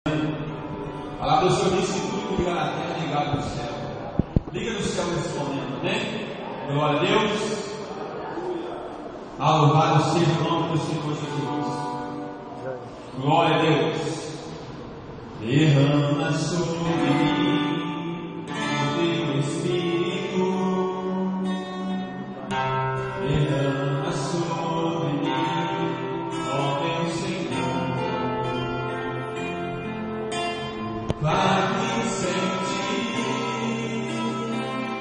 A palavra do Senhor diz que tudo que liga na terra é ligado no céu. Liga no céu nesse momento, amém? Glória a Deus. Louvado seja o nome do Senhor Jesus. Glória a Deus. Derrama sobre mim o teu Espírito. Derrama sobre mim, ó meu Senhor. Vai-me sentir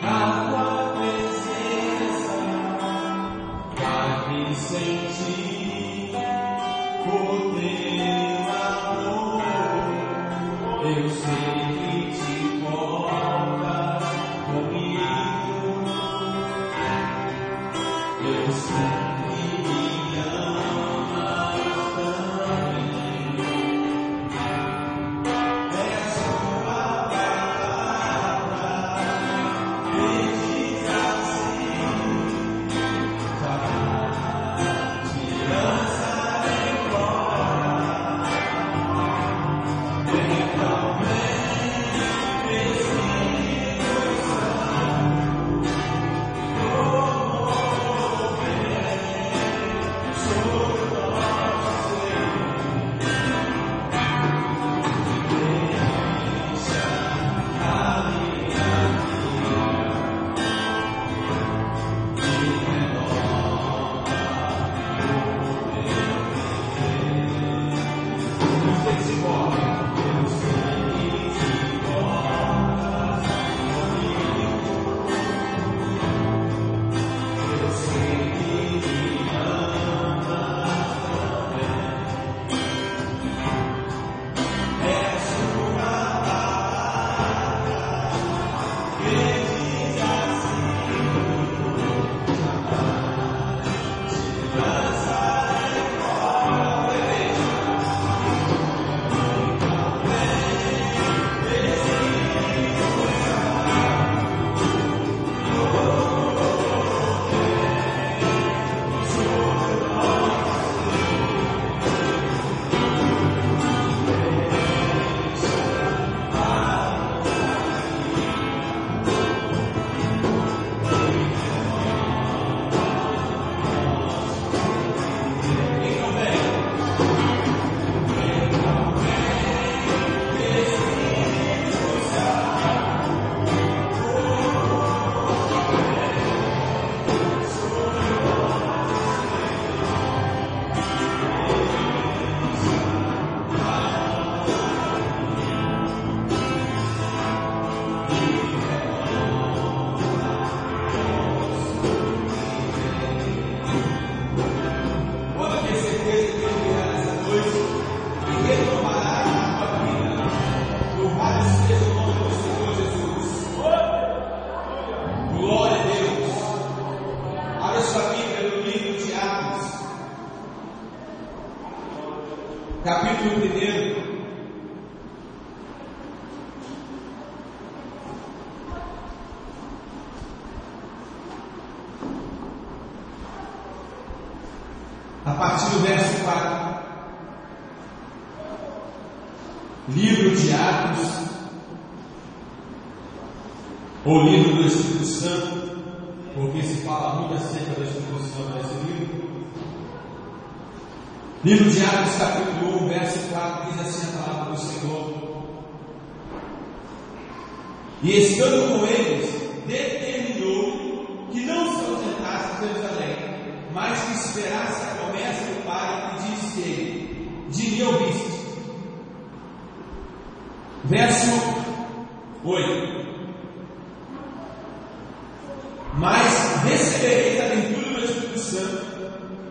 a tua presença. Vai-me sentir o teu amor. Eu sei que te importa comigo. Eu sei que me amas também. És uma palavra que diz assim: te lançarei fora. Então vem, Espírito Santo, como vem sobre nosso ser. Deixa a minha vida e renova o meu viver. Eu sei que se importa, eu sei que se importa comigo. Eu sei que me amas também. És uma palavra que diz assim: te lançarei fora. Pode ter certeza que Ele virá nessa noite e retomará a tua vida. Louvado seja o nome do Senhor Jesus. Glória a Deus. Abra sua Bíblia no livro de Atos, capítulo 1. A partir do verso 4. Livro de Atos, ou livro do Espírito Santo, porque se fala muito acerca do Espírito Santo nesse livro. Livro de Atos, capítulo 1, verso 4, diz assim a palavra do Senhor: e estando com eles, determinou que não se ausentasse de Jerusalém, mas que esperasse a promessa do Pai, e disse ele: de mim ouviste. Verso 8: mas recebereis a ventura do Espírito Santo,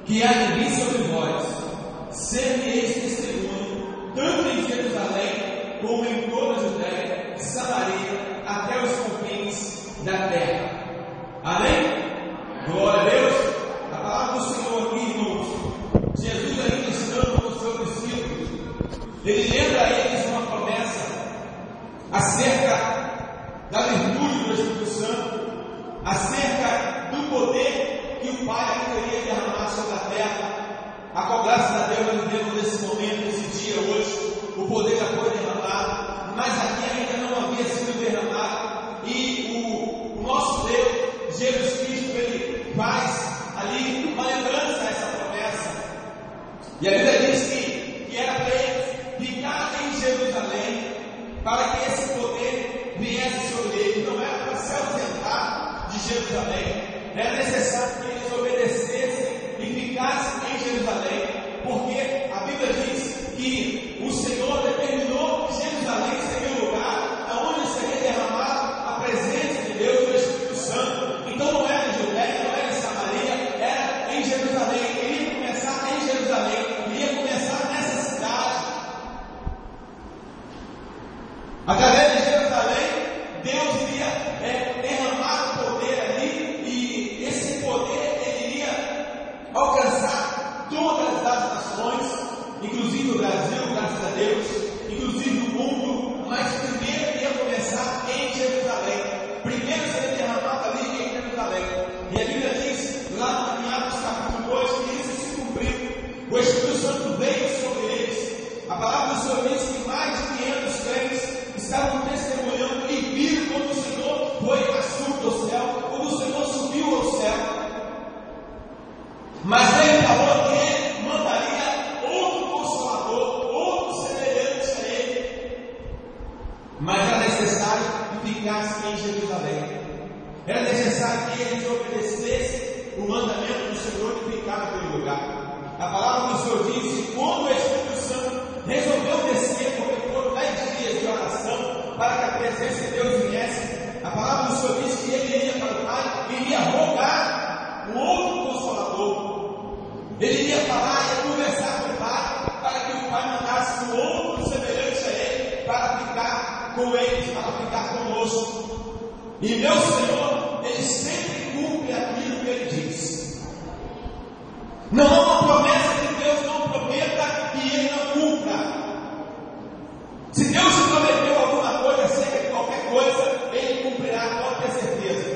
que há de vir sobre vós, ser-me-eis testemunho, tanto em Jerusalém, como em toda a Judéia, Samaria, até os confins da terra. Amém? Glória a Deus. A palavra do Senhor aqui, irmãos. Jesus, ainda estando com os seus discípulos, Ele lembra a eles uma promessa acerca da virtude do Espírito Santo, acerca do poder que o Pai queria derramar sobre a terra. A qual graças a Deus nós vivemos nesse momento, nesse dia hoje, o poder da coisa para que esse poder viesse sobre eles. Não era para se ausentar de Jerusalém, era necessário que eles obedecessem e ficassem em Jerusalém, porque a Bíblia diz que o Senhor determinou que Jerusalém seria o lugar onde seria derramada a presença de Deus, do Espírito Santo. Então não era em Judéia, não era em Samaria, era em Jerusalém. Ele ia começar em Jerusalém, ele ia começar nessa cidade. Através de Jerusalém, Deus iria derramar o poder ali, e esse poder ele iria alcançar todas as nações, inclusive o Brasil, graças a Deus, inclusive o mundo, mas primeiro ia começar em Jerusalém. Primeiro seria derramado ali em Jerusalém. E a Bíblia diz, lá em Atos capítulo 2, que isso se cumpriu. O Espírito Santo veio sobre eles. A palavra do Senhor diz que mais de 500 crentes estavam testemunhando e viram quando o Senhor foi assunto ao céu, quando o Senhor subiu ao céu. Mas ele falou que ele mandaria outro consolador, outro semelhante a ele. Mas era necessário que ficasse em Jerusalém. Era necessário que eles obedecessem o mandamento do Senhor de ficar naquele lugar. A palavra do Senhor diz que quando o Espírito Santo resolveu descer, porque foram 10 dias de oração para que a presença de Deus viesse, a palavra do Senhor diz que ele iria para o Pai e iria rogar um outro consolador. Ele iria falar, ia conversar com o Pai, para que o Pai mandasse um outro semelhante a ele, para ficar com eles, para ficar conosco. E meu Senhor, ele sempre cumpre aquilo que ele diz. Não há uma promessa que Deus não prometa e ele não cumpra. Se Deus te prometeu alguma coisa acerca de qualquer coisa, ele cumprirá, pode ter certeza.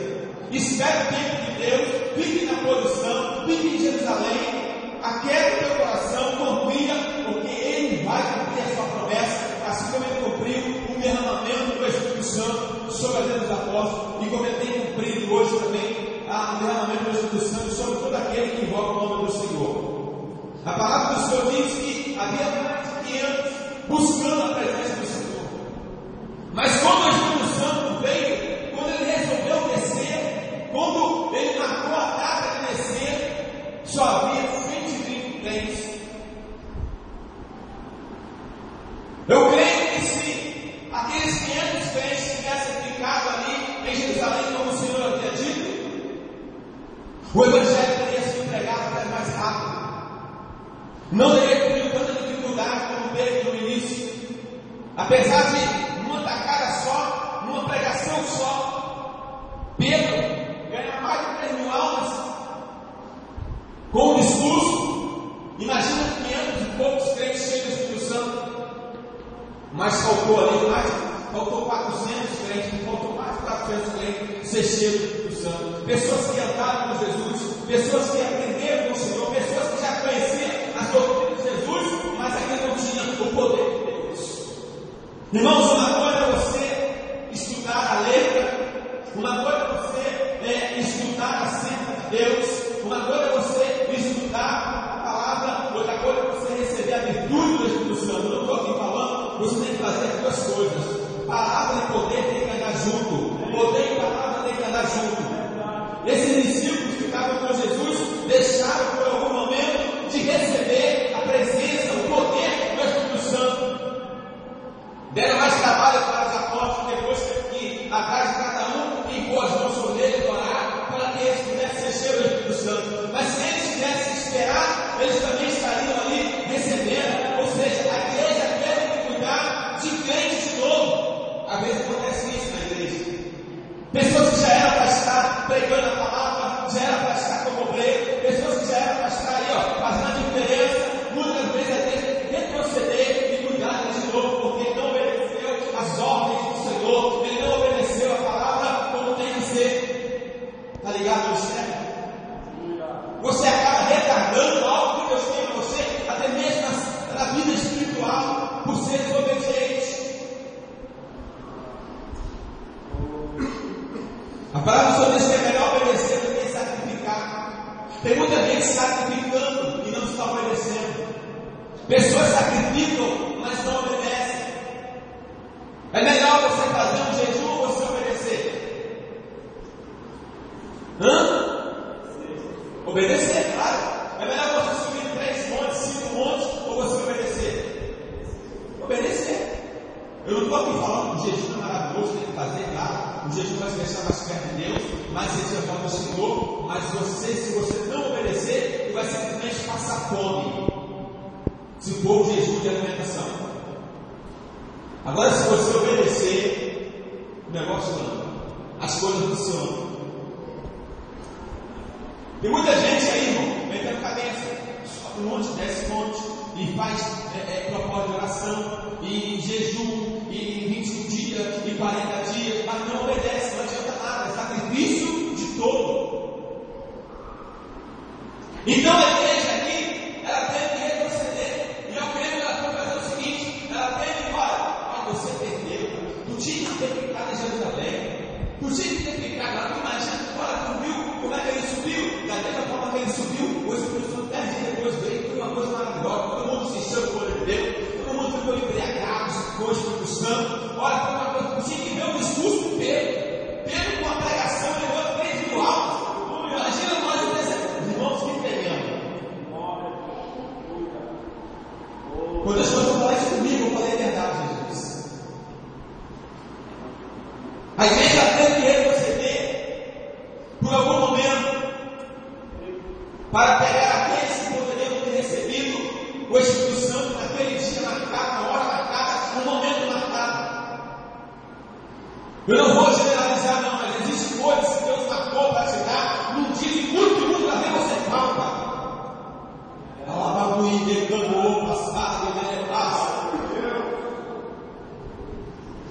Espere o tempo de Deus, fique na posição, fique em Jerusalém. Aquieta o teu coração, confia, porque ele vai cumprir a sua promessa, assim como ele cumpriu o derramamento do Espírito Santo sobre a vida dos apóstolos, e como ele tem cumprido hoje também o derramamento do Espírito Santo sobre todo aquele que invoca o nome do Senhor. A palavra do Senhor diz que havia mais de 500 buscando a presença do Senhor. Mas quando o Espírito Santo veio, quando ele resolveu descer, quando ele marcou a data de descer, só havia 120 crentes. Eu creio que se aqueles 500 crentes tivessem ficado ali em Jerusalém, como o Senhor havia dito, o Evangelho teria sido pregado até mais rápido. Não teria tido tanta dificuldade como teve no início. Apesar de numa tacada só, numa pregação só, Pedro ganha mais de 3.000 almas com um discurso. Imagina 500 e poucos crentes cheios do Espírito Santo. Mas faltou ali mais, faltou 400 crentes, faltou mais de 400 crentes ser cheios do Espírito Santo. Pessoas que andaram com Jesus, pessoas que aprenderam com o Senhor, pessoas que já conheciam as doutrinas de Jesus, mas ainda não tinham o poder de Deus. Irmãos, uma coisa é você estudar a letra, uma coisa é você estudar a senda de Deus, uma coisa é você estudar a palavra, outra coisa é você receber a virtude do Espírito Santo. Eu não estou aqui falando, você tem que fazer as duas coisas. Palavra e poder tem que andar junto. Poder e palavra tem que andar junto. Esses discípulos que ficavam com Jesus deixaram por algum momento de receber a presença, o poder do Espírito Santo. Deram mais trabalho para os apóstolos depois que atrás de cada um impôs as mãos sobre ele e orar para que eles pudessem ser cheios do Espírito Santo. Mas se eles tivessem esperado, eles também estariam ali recebendo. Ou seja, a igreja deve cuidar de crentes de novo. Às vezes acontece isso na igreja. Pessoas que já eram para estar pregando a palavra, já eram para estar como obreiro, pessoas que já eram para estar aí, fazendo a diferença. Muitas vezes a igreja tem que retroceder e cuidar de novo, porque não obedeceu as ordens do Senhor, ele não obedeceu a palavra como tem que ser. Está ligado, Michel? Você acaba retardando algo que Deus tem para você, até mesmo na vida espiritual, por ser desobediente. A palavra do Senhor diz que é melhor obedecer do que sacrificar. Tem muita gente sacrificando e não está obedecendo. Pessoas sacrificam, mas não obedecem. É Eu não estou aqui falando que o jejum é maravilhoso, tem que fazer, claro. O jejum vai te deixar mais perto de Deus, mais sensibilidade ao Senhor. Mas se você não obedecer, tu vai simplesmente passar fome. Se for o jejum de alimentação. Agora, se você obedecer, o negócio anda. As coisas funcionam. Tem muita gente aí, irmão, metendo cabeça, sobe um monte, desce um monte, e faz propósito de oração, e jejum, e 21 dias, e 40 dias, mas não obedece, não adianta nada, é sacrifício de todo. Então a igreja aqui, ela tem que retroceder, e eu creio que ela tem que fazer o seguinte: ela tem que, olha, você perdeu, tu tinha que ter ficado em Jerusalém. Tu tinha que ter ficado lá, tu imagina, olha, tu viu como é que ele subiu? Da mesma forma que ele subiu, o Espírito Santo 10 dias depois veio, foi uma coisa maravilhosa, todo mundo se encheu com o olho de Deus, todo mundo ficou embriagado com o Espírito Santo. Olha, foi uma coisa, tu tinha que ver o discurso do Pedro com a pregação, levou 3 mil almas. Imagina nós os irmãos que pegamos. Quando as pessoas falam isso comigo, eu falei a verdade, Jesus. A igreja tem que retroceder por algum momento para pegar aqueles que poderiam ter recebido o Espírito Santo naquele dia marcado, na hora marcada, no momento marcado. Eu não vou generalizar, não, mas existem coisas que Deus marcou para te dar num dia de muito a ver você falta. Alababuí, negando, passado, passa.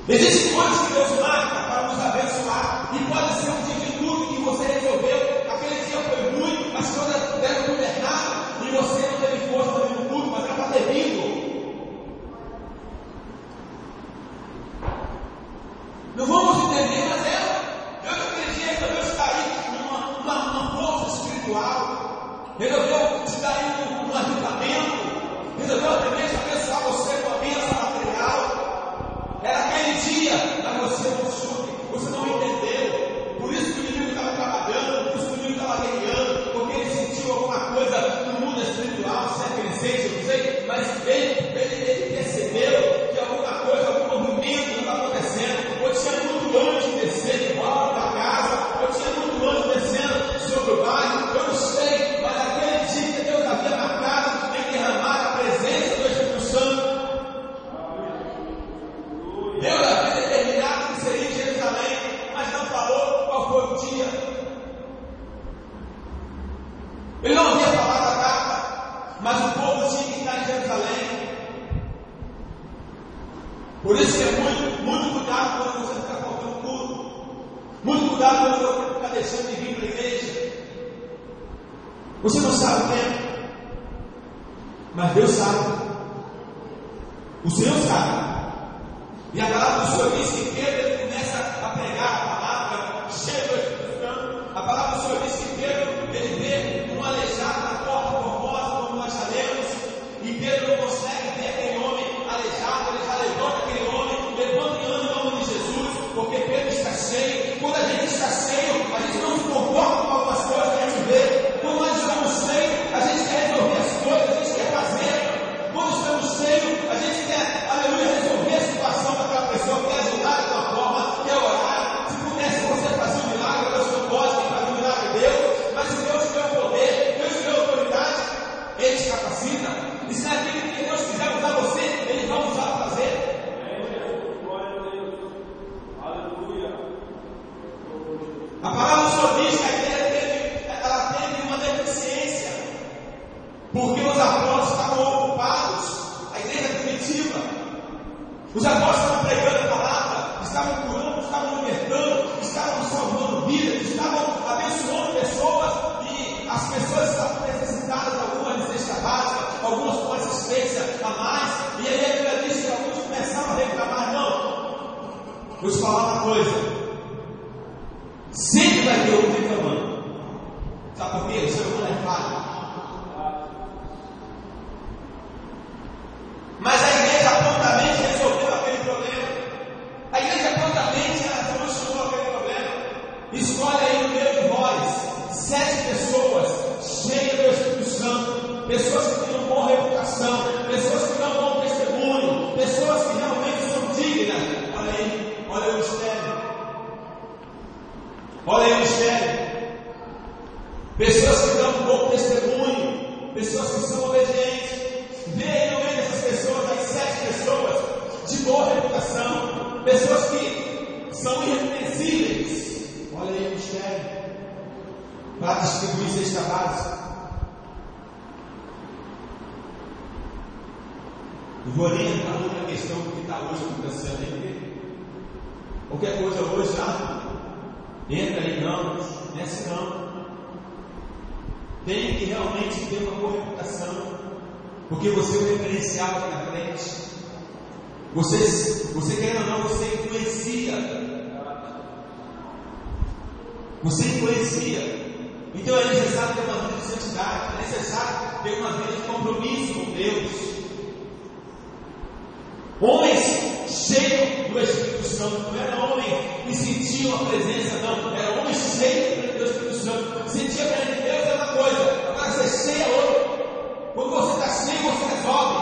Existem coisas que Deus marca para nos abençoar, e pode ser um dia de tudo que você resolveu. Aquele dia foi ruim, as coisas deram tudo errado, e você não teve força para vir no culto, mas era para ter vindo. Não vamos entender, mas Deus naquele dia resolveu te dar aí uma força espiritual, resolveu te dar aí um avivamento, resolveu também te abençoar você com a bênção material. Era aquele dia, mas você não entendeu. Por isso que o inimigo estava trabalhando, por isso que o inimigo estava guerreando, porque ele sentiu alguma coisa no mundo espiritual, se é que ele sente, eu não sei, mas ele percebeu que alguma coisa, algum movimento não está acontecendo. Eu tinha muito anjo descendo em volta da casa, eu tinha muito anjo descendo sobre o bairro, eu não sei, mas aquele dia que Deus havia marcado em derramar a presença do Espírito Santo. Deus havia determinado que seria em Jerusalém, mas não falou qual foi o dia. Ele não havia falado a data, mas o povo tinha que estar em Jerusalém. Por isso que é muito cuidado quando você ficar faltando tudo. Muito cuidado quando você ficar deixando de vir para a igreja. Você não sabe o tempo, mas Deus sabe. O Senhor sabe. E a palavra do Senhor diz que Pedro ele começa a pregar a palavra cheia do Espírito Santo. A palavra do Senhor diz que Pedro ele vê um aleijado na porta formosa, como nós já lemos, e Pedro não consegue ver aquele homem aleijado, ele já levanta aquele homem, levanta e anda em nome de Jesus, porque Pedro está cheio. Quando a gente está cheio, a gente não se conforma com algumas coisas que a gente vê. Quando nós estamos cheios, a gente quer resolver as coisas, a gente quer fazer. Quando estamos cheios, a gente quer, aleluia, resolver a situação daquela pessoa, quer ajudar de uma forma, quer orar. Se pudesse você fazer um milagre, Deus não pode, tem que fazer um milagre de Deus, mas se Deus tiver o poder, Deus tiver a autoridade, Ele te capacita. E se naquele que Deus quiser usar você, Ele vai usar para fazer. A palavra do Senhor diz que a igreja ela teve uma deficiência, porque os apóstolos estavam ocupados, a igreja primitiva. Os apóstolos estavam pregando a palavra, estavam curando, estavam libertando, estavam salvando vidas, estavam abençoando pessoas, e as pessoas estavam necessitadas de alguma necessidade básica, algumas com assistência a mais, e aí a Bíblia diz que alguns começaram a reclamar. Não, vou te falar uma coisa. Sempre vai ter alguém reclamando. Sabe por quê? O ser humano é falho. Mas a igreja prontamente resolveu aquele problema. A igreja prontamente solucionou aquele problema. Escolhe aí no meio de vós 7 pessoas cheias do Espírito Santo, pessoas que têm uma boa reputação, pessoas que dão um bom testemunho, pessoas que realmente são dignas Olha aí o mistério. Pessoas que dão um bom testemunho, pessoas que são obedientes. Vê aí no meio dessas pessoas, aí 7 pessoas de boa reputação, pessoas que são irrepreensíveis. Olha aí o mistério. Para distribuir cesta básica. Eu vou nem entrar noutra questão que está hoje acontecendo aí. Qualquer coisa hoje, entra aí, não, nessa não. Tem que realmente ter uma boa reputação, porque você é um referencial aqui na frente. Você querendo ou não, você influencia. Você influencia. Então é necessário ter uma vida de santidade, é necessário ter uma vida de compromisso com Deus. Homens cheios do Espírito Santo, não era homem que sentiam a presença, não, era homem cheio do Espírito Santo. Sentia a presença de Deus é uma coisa, agora ser cheio é outra. Quando você está cheio, você resolve.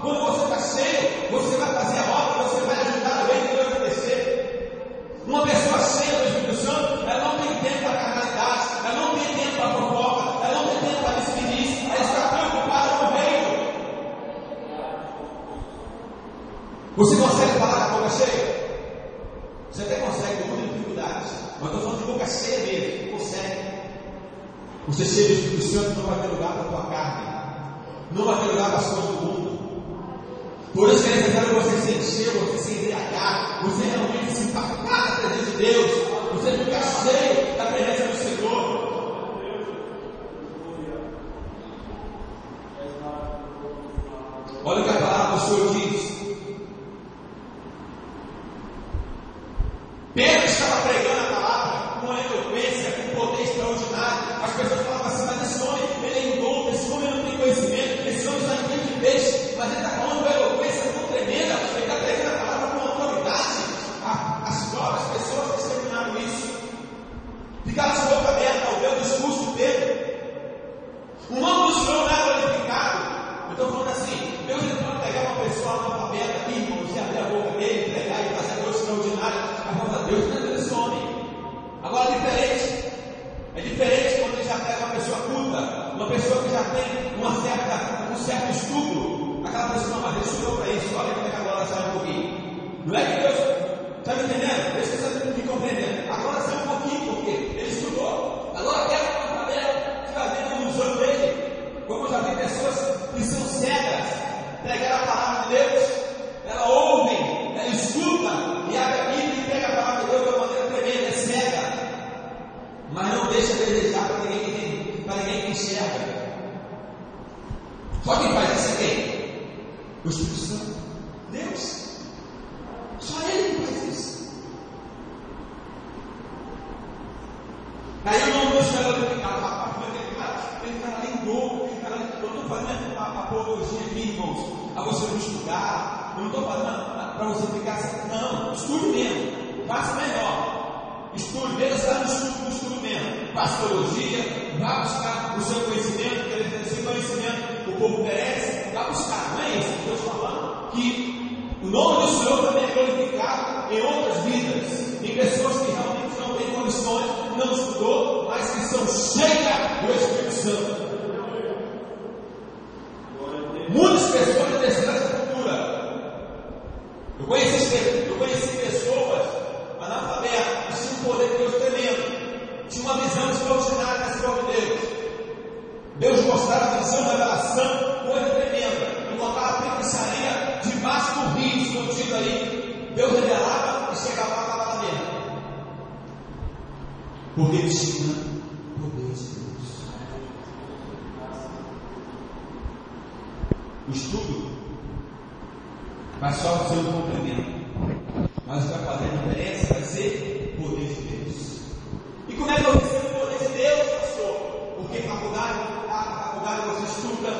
Quando você está cheio, você vai fazer a obra, você vai ajudar o reino de Deus a crescer. Uma pessoa cheia do Espírito Santo, ela não tem tempo para carnalidade, ela não tem tempo para fofoca, ela não tem tempo para despedir, ela está preocupada com o reino. Você consegue falar com a boca cheia? Você até consegue com muita dificuldade, mas estou falando de boca cheia mesmo, consegue. Você cheio do Espírito Santo não vai ter lugar para a tua carne, não vai ter lugar para as coisas do mundo. Por isso que é necessário você se encher, você se embriagar, você realmente se impactar na presença de Deus, você ficar cheio da presença do Senhor. Olha o que a palavra do Senhor diz. Pedro estava pregando a palavra com uma eloquência, com um poder extraordinário. As pessoas falavam assim, mas esse homem, ele é indulto, esse homem não tem conhecimento, esse homem só entende peixe, mas ele está falando com uma eloquência tão tremenda, ele está pregando a palavra com autoridade. As próprias pessoas testemunharam isso. Ficaram de boca aberta ao ver o discurso de Pedro. O nome do Senhor não é glorificado. Eu estou falando assim, Deus não pode pegar uma pessoa analfabeta aqui, irmãos, e abrir a boca dele, pregar e fazer coisa extraordinária. Deus não é desse homem. Agora é diferente quando ele já pega uma pessoa culta, uma pessoa que já tem um certo estudo. Aquela pessoa, mas ele estudou para isso, olha como é que agora sai um pouquinho. Não é que Deus, está me entendendo? Deixa eu estar me compreendendo. Agora sai um pouquinho, porque ele estudou. Agora quer uma tabela que vai ver nos olhos dele. Como eu já vi pessoas que são cegas, pregaram a palavra de Deus, ela ouve, ela escuta e abre a Bíblia e pega a palavra de Deus de uma maneira tremenda, é cega, mas não deixa de desejar para ninguém que enxerga. Só quem faz isso é quem? O Espírito Santo, Deus. Só Ele que faz isso. Aí o nome do Senhor é glorificado. Ele está lá em dor, eu estou fazendo apologia aqui, irmãos, a você não estudar. Eu não estou falando para você ficar assim, não, estude mesmo, faça melhor, estude, veja se está no estudo mesmo, faça teologia, vá buscar o seu conhecimento, porque esse conhecimento o povo merece, vá buscar, não é isso que eu estou falando, que o nome do Senhor também é glorificado em outras vidas, em pessoas que realmente não têm condições, não estudou, mas que são cheias do Espírito Santo. Muitas pessoas não têm essa cultura. Eu conheci pessoas analfabetas que tinham um poder de Deus tremendo, tinham uma visão extraordinária da cidade de Deus. Deus mostrava a visão, a revelação, coisa tremenda. Encontrava a feitiçaria debaixo do rio escondido ali. Deus revelava e chegava lá, estava lá dentro. Porque ele tinha poder de Deus. O estudo vai só ser um complemento, mas o que vai fazer a diferença vai ser o poder de Deus. E como é que eu recebo o poder de Deus, pastor? Porque faculdade você estuda,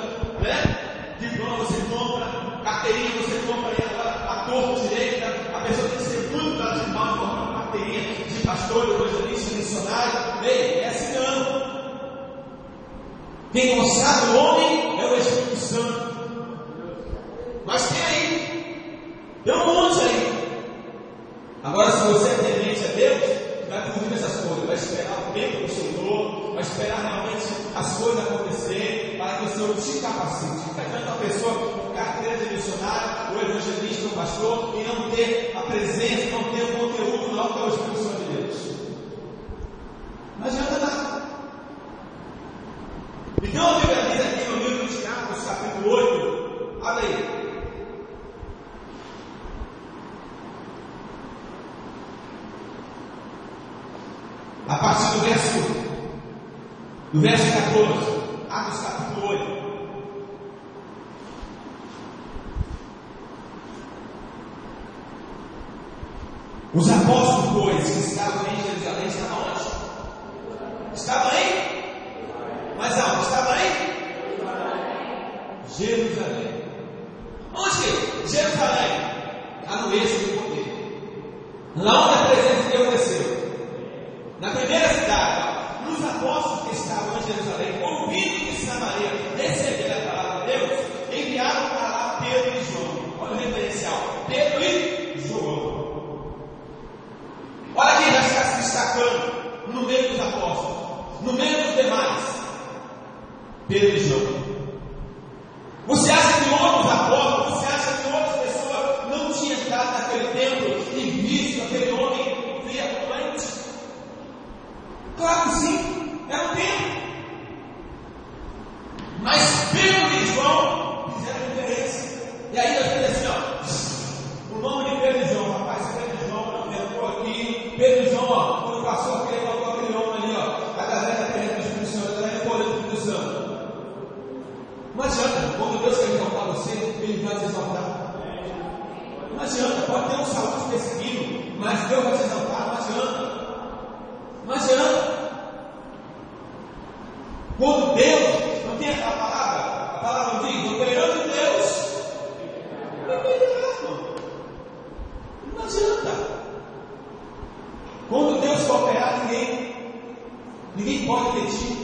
né? Diploma você compra, carteirinha você compra, e agora a torta direita, a pessoa tem que ser muito tradicional de comprar uma carteirinha de pastor, evangelista, missionário. Ei, é assim não. Quem consagra o homem é o Espírito Santo. Mas tem aí, tem um monte aí. Agora, se você é temente a Deus, vai fugir dessas coisas. vai esperar o tempo do Senhor, vai esperar realmente as coisas acontecerem, para que o Senhor te capacite. Não adianta a pessoa ficar crente missionário, o evangelista, o pastor, e não ter a presença, não ter o conteúdo, não ter o Espírito Santo de Deus. Não adianta nada. Então a Bíblia diz aqui no livro de Atos, capítulo 8, olha aí. A partir do verso 14, Atos capítulo 8. Os apóstolos, pois, que estavam em Jerusalém, estavam onde? Estavam em? Mais alto, estavam em? Jerusalém. Onde? Jerusalém. Lá no eixo do poder. Lá onde a presença de Deus desceu. Na primeira cidade, os apóstolos que estavam em Jerusalém, ouvindo que Samaria recebera a palavra de Deus, enviaram para lá Pedro e João. Olha o referencial: Pedro e João. Olha quem já está se destacando no meio dos apóstolos, no meio dos demais: Pedro e João. Você acha que outros apóstolos, você acha que outras pessoas não tinham entrado naquele templo e visto aquele homem friamente? Claro que sim, era um tempo. Mas Pedro e João fizeram diferença. E aí nós temos assim, ó, o nome de Pedro e João, rapaz, Pedro e João entrou aqui, Pedro e João, ó, quando passou aquele homem ali, ó, a galera da terra do Espírito Santo, a galera do Espírito Santo. Não adianta, quando Deus quer exaltar você, Ele vai te exaltar. Não adianta, pode ter um saúde perseguido, mas Deus vai te exaltar, não adianta. Não adianta. Quando Deus, não tem a palavra diz, operando em Deus, não adianta. Quando Deus for operar, ninguém pode mentir.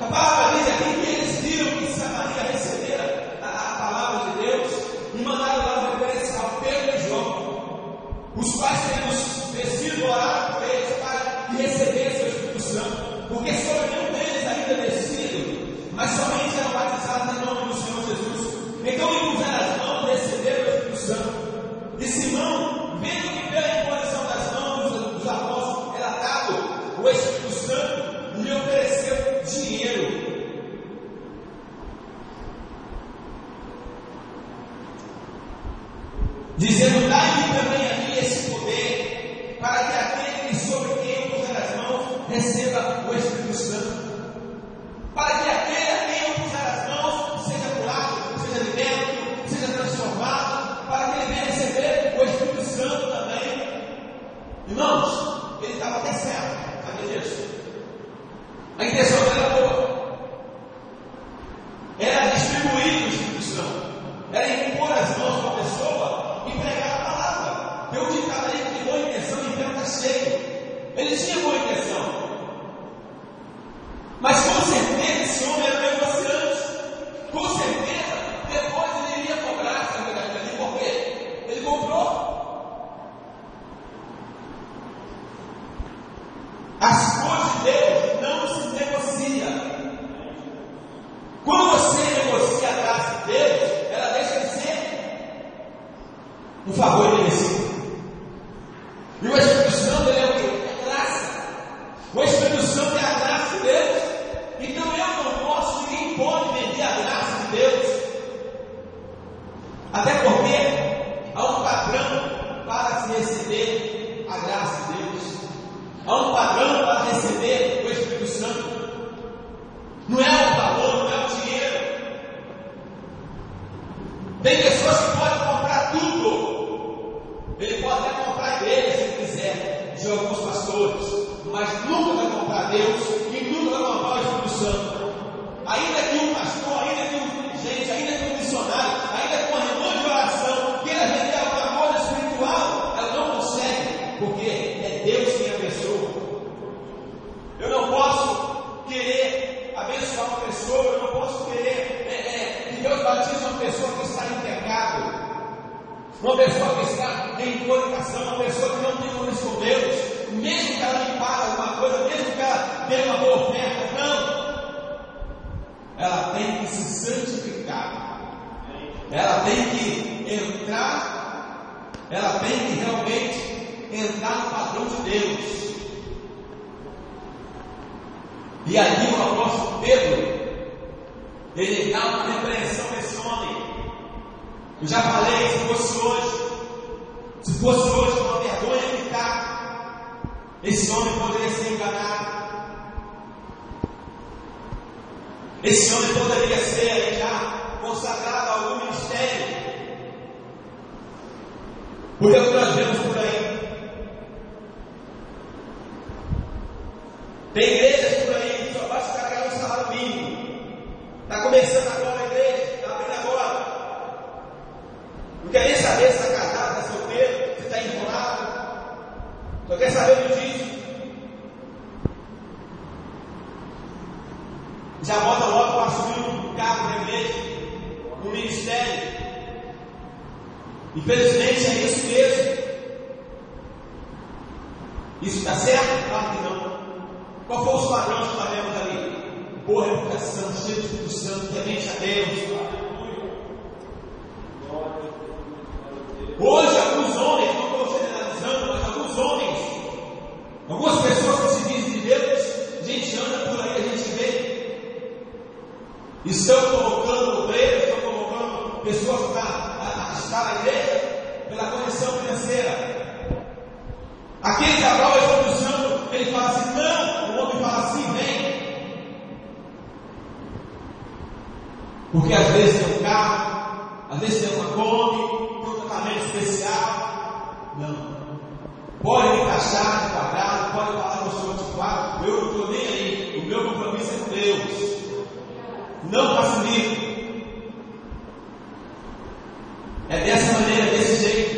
A palavra diz aqui que eles viram que Samaria recebera a palavra de Deus e mandaram lá o referencial Pedro e João, os quais temos descido orar por eles para que recebessem o Espírito Santo, porque sobre nenhum deles ainda descido, mas somente eram batizados em nome do Senhor Jesus. Então impuseram as mãos e receberam o Espírito Santo. E Simão, vendo que pela imposição das mãos dos apóstolos era dado o Espírito Santo, lhe ofereceu dinheiro. Dizendo: dai-me também a mim esse poder, para que aquele sobre quem eu puser as mãos receba o Espírito Santo. Para que aquele a quem eu puser as mãos seja curado, seja liberto, seja transformado, para que ele venha receber o Espírito Santo também. Irmãos, ele estava até certo, sabia disso? A intenção dele era boa. Era distribuir o Espírito Santo, era impor as mãos para a pessoa e pregar a palavra. Tem um ditado aí que boa intenção e inferno está cheio. Ele tinha boa intenção, mas com certeza esse homem era negociante. Com certeza depois ele iria cobrar essa verdade ali, porque ele comprou. As coisas de Deus não se negocia. Quando você negocia a graça de Deus, ela deixa de ser um favor merecido. E o Espírito Santo, ele é o quê? É graça. O Espírito Santo é a graça de Deus. Então eu não posso, ninguém pode vender a graça de Deus. Até porque há um padrão para se receber a graça de Deus. Há um padrão para receber o Espírito Santo. Não é o valor, não é o dinheiro. Tem pessoas que podem comprar tudo. Ele pode até comprar a igreja se ele quiser, de alguns pastores, mas nunca vai comprar Deus e nunca vai comprar o Espírito Santo. Ainda que um pastor, ainda que um dirigente, ainda que um missionário, ainda que uma reunião de oração queira vender alguma coisa espiritual, ela não consegue, porque é Deus quem abençoa. Eu não posso querer abençoar uma pessoa, eu não posso querer que Deus batize uma pessoa que está em pecado, uma pessoa que está em fornicação, uma pessoa que não tem compromisso com Deus. mesmo que ela me pague alguma coisa, mesmo que ela dê uma boa oferta, não. Ela tem que se santificar, ela tem que entrar, ela tem que realmente entrar no padrão de Deus. E ali o apóstolo Pedro, ele dá uma repreensão a esse homem. Eu já falei, se fosse hoje uma vergonha ficar, esse homem poderia ser enganado. Esse homem poderia ser já consagrado a algum ministério. Porque é o que nós vemos por aí. Tem igrejas por aí que só vai se carregar no salário mínimo. Está começando agora a igreja, está abrindo agora. Não quer nem saber se está casado, se está solteiro, se está enrolado. Só quer saber do dízimo. Já bota logo para assumir um cargo na igreja, no ministério. Infelizmente é isso mesmo. Isso está certo? Claro que não. Qual foi os padrões que nós vemos ali? Boa reputação, cheio do Espírito Santo, temente a Deus. Hoje, alguns homens, não estou generalizando, mas algumas pessoas que se dizem de Deus, a gente anda por aí, a gente vê. Estão colocando obreiros, estão colocando pessoas para estar na igreja pela condição financeira. Aquele que aprova o Espírito Santo, ele fala assim, não, o homem fala assim, vem. Porque às vezes tem um carro, às vezes tem uma Kombi, tem um tratamento especial. Não. Pode me taxar de quadrado, pode falar que eu sou antiquado, eu não estou nem aí, o meu compromisso é com Deus. Não facilita. É dessa maneira, desse jeito.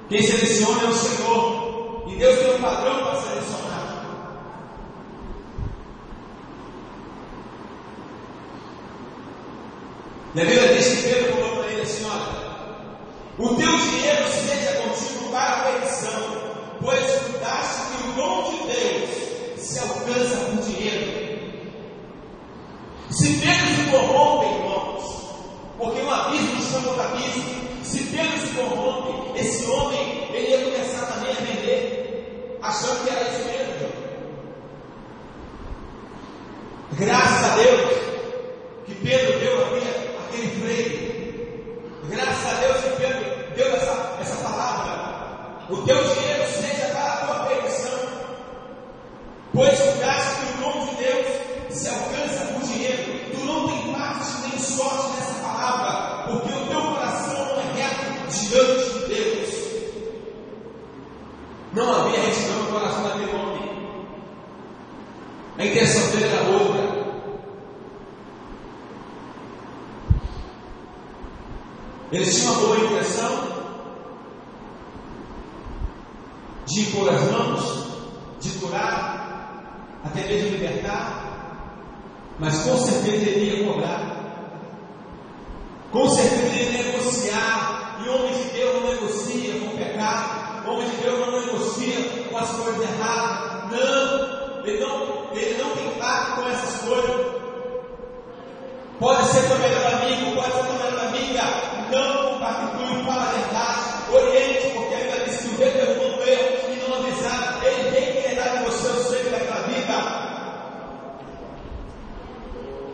Quem seleciona é o Senhor. E Deus tem um padrão para selecionar. E a Bíblia diz que Pedro falou para ele assim: olha, o teu dinheiro seja contigo para a perdição, pois cuidaste que o dom de Deus se alcança com dinheiro. Se Pedro se corrompe, irmãos, porque um abismo chama outro abismo. Se Pedro se corrompe, esse homem, ele ia começar também a vender, achando que era isso mesmo. Graças a Deus que Pedro deu aquele freio. Graças a Deus que Pedro deu essa palavra. O teu dinheiro seja para a tua perdição, pois cuidaste que o dom de Deus se alcança por dinheiro. Tu não tem parte nem sorte nessa palavra, porque o teu coração não é reto diante de Deus. Não havia retidão no coração daquele homem. A intenção dele era outra. Eles tinham uma boa intenção de impor as mãos, de curar, até mesmo libertar. Mas com certeza ele ia cobrar, com certeza ele ia negociar. E homem de Deus não negocia com o pecado, homem de Deus não negocia com as coisas erradas. Não, ele não tem pacto com essas coisas. Pode ser teu melhor amigo, pode ser tua melhor amiga. Não compactue, fala a verdade, oriente, porque a Bíblia diz que o vento derrubou o erro e não avisar. Ele tem que querer em você o sangue daquela vida.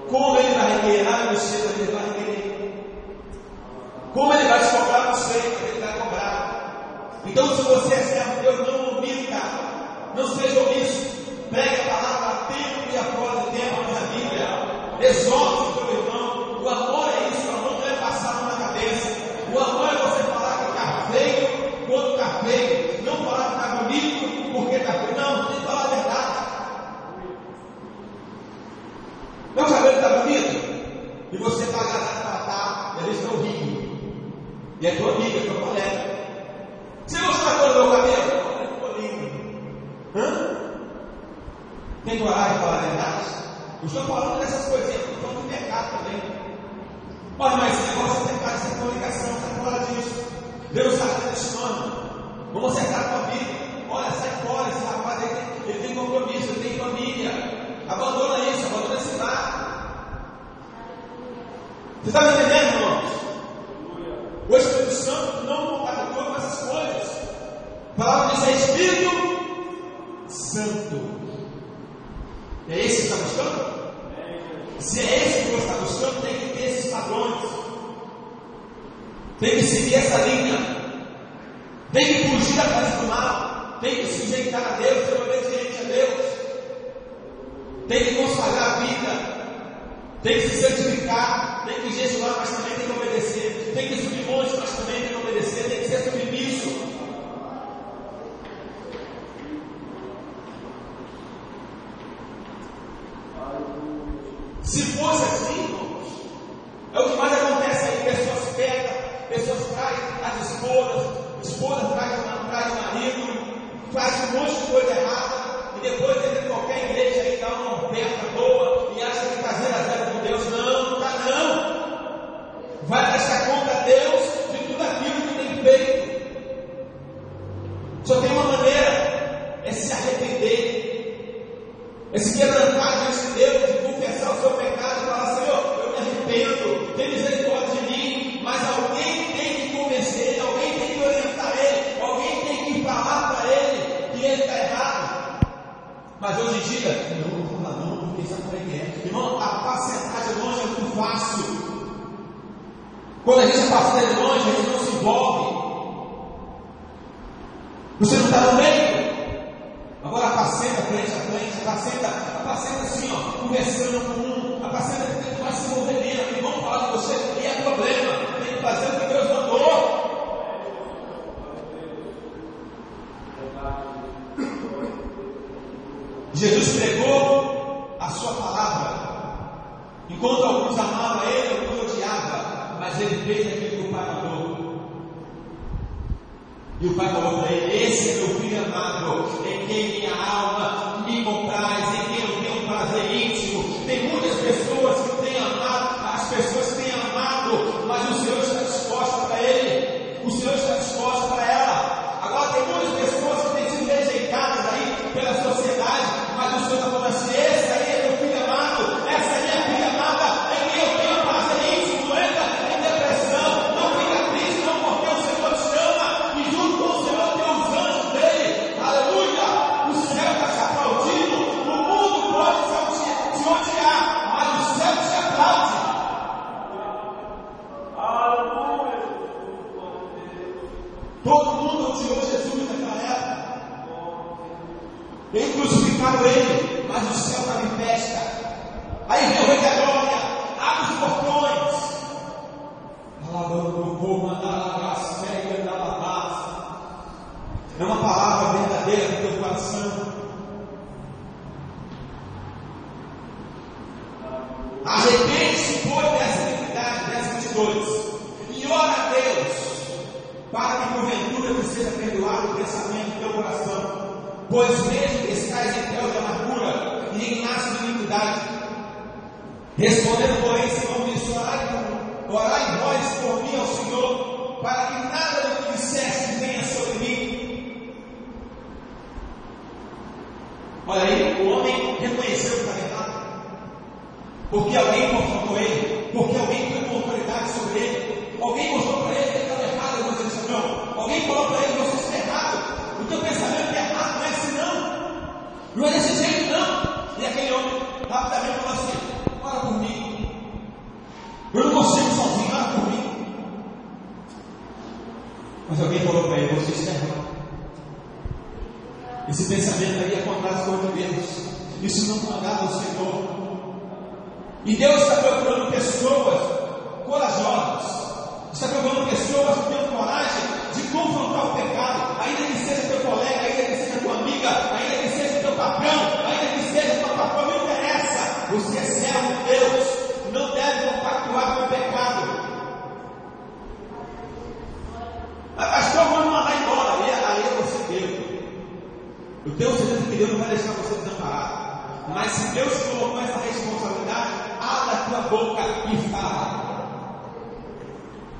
Como ele vai requerer em você, ele vai requerer. Como ele vai te cobrar você, ele vai cobrar. Então, se você é servo de Deus, não omita, não seja omisso. Pregue a palavra a tempo e a fora de tempo na Bíblia. Exorte o teu irmão. O amor é isso, o amor não é passar a mão na cabeça. O amor é você falar que está feio quando está feio. Não falar que está bonito porque está feio. Não, tem que falar a verdade. Meu cabelo está bonito e você está agradado para estar, e eles estão rindo. E é tua amiga, tua colega. Você gostou da cor do meu cabelo? Ficou lindo. Tem coragem de falar a verdade? Eu estou falando dessas coisinhas, estou falando do pecado também. Olha, mas esse negócio de pecado, essa comunicação, está fora disso. Deus está te chamando. Vamos acertar a tua vida. Olha, sai fora. tem compromisso, você tem família. Abandona isso, abandona esse lado. Você está me entendendo, irmãos? O Espírito Santo não compactou com essas coisas. A palavra diz: é Espírito Santo. É esse que está buscando? Se é esse que você está buscando, tem que ter esses padrões. Tem que seguir essa linha. Tem que fugir da casa do mal. Tem que se sujeitar a Deus, ser obediente a Deus. Tem que consagrar a vida. Tem que se santificar. Tem que jejuar, mas também tem que obedecer. Tem que subir monte, mas também tem que obedecer. Tem que ser submisso. Se fosse assim, irmãos, é o que mais acontece aí: pessoas pecam, pessoas traem as esposas traem o marido, faz um monte de coisa errada, e depois entra em qualquer igreja aí, dá uma oferta boa, e acha que está 0-0 com Deus. Não, não está não. Vai prestar conta a Deus de tudo aquilo que tem feito. Só tem uma maneira: é se arrepender, é se quebrantar diante de Deus, de confessar o seu pecado e falar: Senhor, eu me arrependo, tem misericórdia de mim. Mas alguém tem que convencer ele, alguém tem que orientar ele, alguém tem que falar para ele que ele está errado. Mas hoje em dia, não vou falar não, porque sabe como é que é? Irmão, a pacientagem longe é muito fácil. Quando a gente passa de longe, a gente não se envolve. Você não está no meio. Agora apacenta frente a frente, apacenta assim, ó, conversando com um, apacenta que vai se envolver mesmo, e vão falar de você, e é problema, tem que fazer o que Deus mandou. Jesus pregou a sua palavra, enquanto alguns amavam ele, alguns odiavam, mas ele fez aquilo que o Pai mandou. E o Pai falou para ele: esse é meu filho amado, em quem minha alma me compraz, em quem eu tenho um prazer íntimo. Tem muitas pessoas que têm amado, as pessoas têm amado, mas o Senhor está disposto para ele, o Senhor está disposto para ela. Agora tem muitas pessoas que têm sido rejeitadas aí pela sociedade, mas o Senhor está falando assim: esse aí é meu filho amado, essa é minha filha amada, em quem eu tenho um prazer íntimo. Não entra em depressão, não fica triste, não, porque o Senhor te ama, e junto com o Senhor tem os anjos dele. Aleluia! O céu está te aplaudindo, o mundo pode te odiar, mas o céu te aplaude. Todo mundo odiou Jesus naquela época. Eles crucificaram ele, mas o céu estava em festa. Aí vem o Rei da Glória, abre os portões. É uma palavra verdadeira do teu coração. Arrepende-se, pois, dessa iniquidade, verso 22, e ora a Deus, para que porventura te seja perdoado o pensamento do teu coração, pois vejo que estais em fel de amargura e em laço de iniquidade. Respondendo, porém, Simão disse: orai vós por mim ao Senhor, para que nada do que disseste venha sobre mim. Olha aí, o homem reconheceu que estava errado, porque alguém confrontou ele, porque alguém foi com autoridade sobre ele, alguém mostrou para ele que ele estava errado. Você disse: não, alguém falou para ele: você está errado, o teu pensamento é errado, não é assim não é desse jeito não. E aquele homem rapidamente falou assim: ora por mim, eu não consigo sozinho, ora por mim. Mas alguém falou para ele: você está errado, esse pensamento aí é contrário às coisas de Deus, isso não agrada ao Senhor. E Deus está procurando pessoas corajosas, está procurando pessoas que tenham coragem de confrontar o pecado, ainda que seja teu colega, ainda que seja tua amiga, ainda que seja teu patrão, ainda que seja teu patrão, não interessa. Você é servo de Deus, não deve compactuar com o pecado. Pastor, vamos mandar embora. Aí é você Deus. Eu tenho certeza que Deus não vai deixar você desamparado. Mas se Deus colocou essa responsabilidade, abra a tua boca e fala.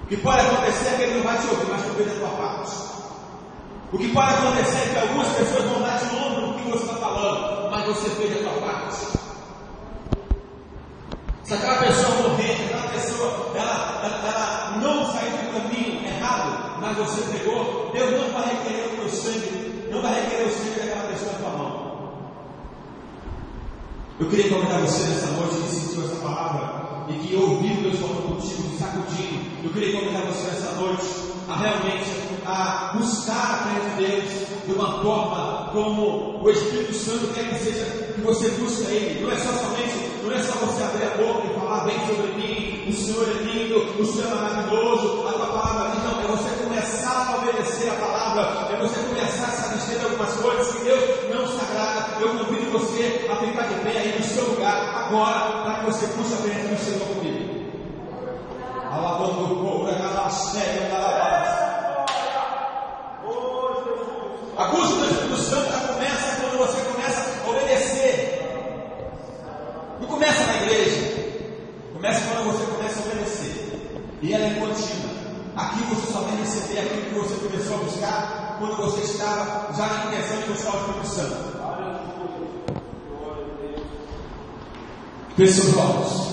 O que pode acontecer é que ele não vai te ouvir, mas te ouvir da tua parte. O que pode acontecer é que algumas pessoas vão dar de ombro no que que você está falando, mas você fez a tua parte. Se aquela pessoa morrer, se aquela pessoa ela não sair do caminho errado, mas você pegou, Deus não vai requerer o teu sangue, não vai requerer o sangue daquela pessoa na tua mão. Eu queria convidar você nessa noite que sentiu essa palavra e que ouviu Deus falando contigo, sacudindo. Eu queria convidar você nessa noite a realmente buscar a presença de Deus de uma forma como o Espírito Santo quer que seja, que você busque Ele. Não é só você abrir a boca e falar bem sobre mim, o Senhor é lindo, o Senhor é maravilhoso, a tua palavra. Não, é você começar a obedecer a palavra, é você começar a se abster de algumas coisas que Deus não se agrada. Eu convido você a ficar de pé aí no seu lugar agora, para que você puxe a presença do Senhor comigo. Alabando o povo, a busca do Espírito Santo já começa quando você começa a obedecer. Não começa na igreja, começa quando você começa a obedecer. E ela é contínua. Aqui você só vai receber aquilo que você começou a buscar quando você estava já na intenção de buscar o Espírito Santo. Feche seus olhos.